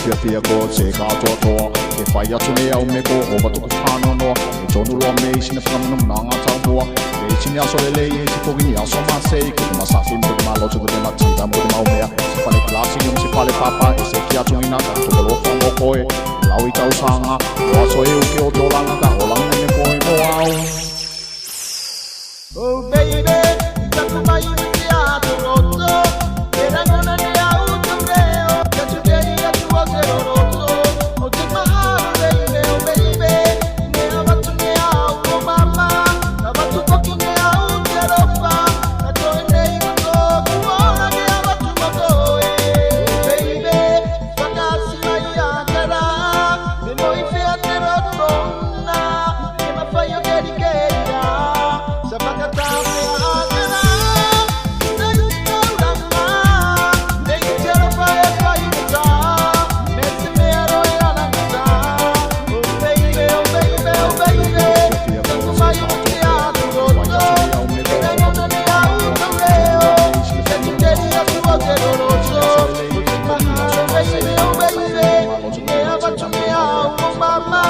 fia fia ko se ka to to ke fai atu me au me ko o batu kano no e tonu lo me sina fama no nanga tau mua e sini aso lele e si pogi ni aso ma sei ko ma sa sim ko ma lo ko ma tinta mo ma o me se fale klasi ni se fale papa e se fia atu ina ka to lo fa mo ko e lau i tau sanga o aso e u ke o to langa ka o langa me ko e mo au oh baby taku mai mi a to roto era gonna ne au to reo que tu queria tu o zero roto o te mahalo baby oh baby ne abatu ne au oh mama abatu koki ne au te ropa na to nei ko ku ora ne abatu mo e baby fakasi mai a kara me moi fe a te roto na e ma fai o che di che Mama,